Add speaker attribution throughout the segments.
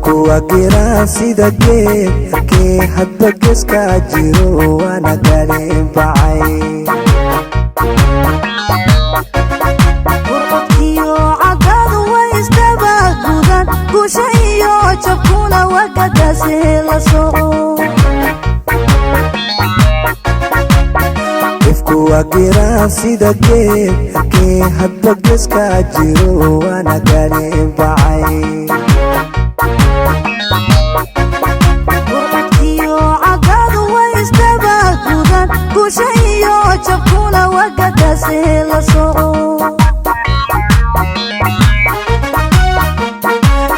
Speaker 1: ifkuwa gira sida geedkii hadba geeska jiro waana galeen bacay
Speaker 2: warqadkiyo cagadu way isdabagudan guusha iyo jabkuna wakadaasi la soco
Speaker 1: ifkuwa gira sida geedkii hadba geeska jiro waana galeen bacay
Speaker 2: jabkuna wakadaasi la soco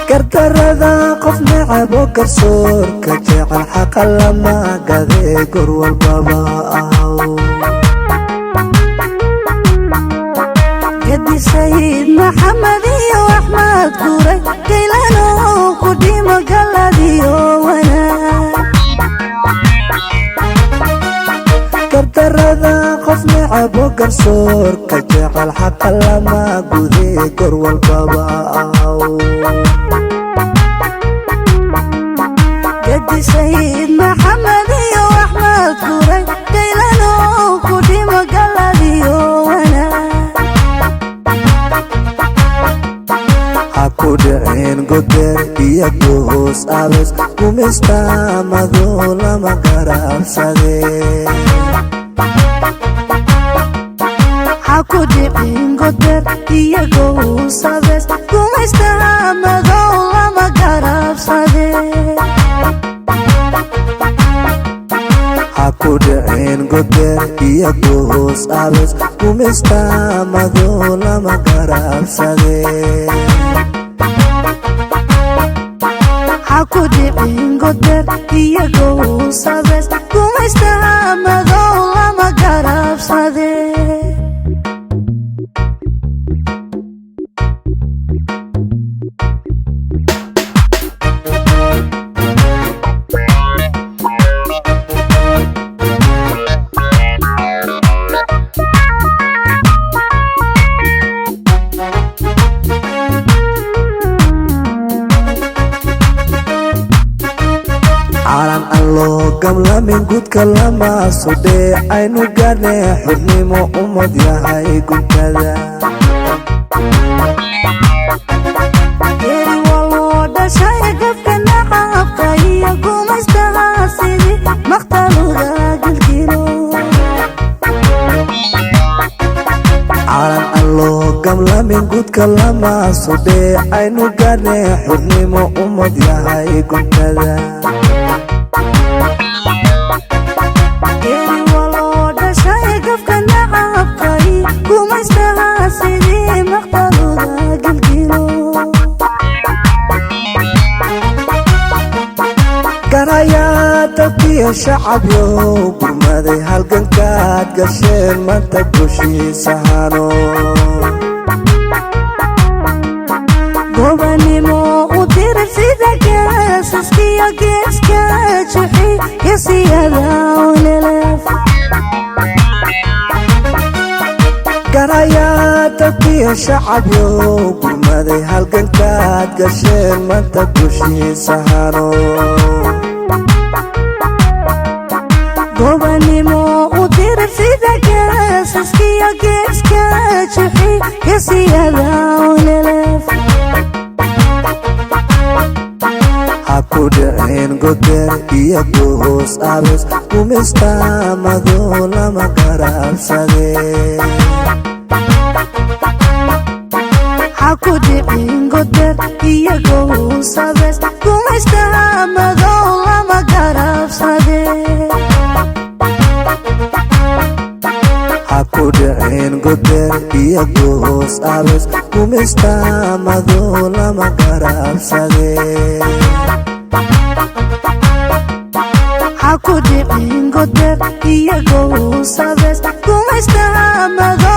Speaker 1: gardarada qof necab oo garsoorka jecel xaqa lama gadee gor walbaba ahaw
Speaker 2: gadi sayid maxamed iyo axmed guuray gaylano ku dhimo galadiyo wanaag
Speaker 1: gardarada qof necab oo garsoorka jecel xaqa lama gudee gor walbaba ahaw
Speaker 2: gadi sayid maxamed iyo axmed guuray gaylano ku dhimo galadiyo wanaag
Speaker 1: ha ku dhicin goder iyo goos abes gumaystamado lama garabsadee
Speaker 2: kudhicin goder iyagoo sabes gumaystamado lama garabsade
Speaker 1: ha ku dhicin goder iyo goos abes gumaystamado lama garabsadee
Speaker 2: kudhicin goder iyagoo sabes gumaystamado lama garabsade
Speaker 1: calan alloo gamlamin gudka lama sudhee aynu gaadhnee xubnimo ummad yahay guntada
Speaker 2: geeri waloo dhashay gafka nacabka iyo gumaystaha sidii maqtaluga gilgilo
Speaker 1: calan alloo gamlamin gudka lama sudhee aynu gaadhnee xubnimo ummad yahay guntada garayaa dadkiyo shacabyow gurmaday halgankaad gasheen maanta gushiisa hano
Speaker 2: gobanimo u dira sida geesaskiyo geeska juxi gesiyada olelef
Speaker 1: garayaa dadkiyo shacabyow gurmaday halgankaad gasheen maanta gushiisa hano
Speaker 2: gobanimo u dira sida geesaskiyo geeska juxi gesiyada olelef
Speaker 1: ha ku dhicin goder iyo goos abes gumaystamado lama garabsadee
Speaker 2: kudhicin goder iyagoo sabes gumaystamado lama garabsade
Speaker 1: ha ku dhicin goder iyo goos abes gumaystamado lama garabsadee
Speaker 2: kudhicin goder iyagoo sabes gumaystamado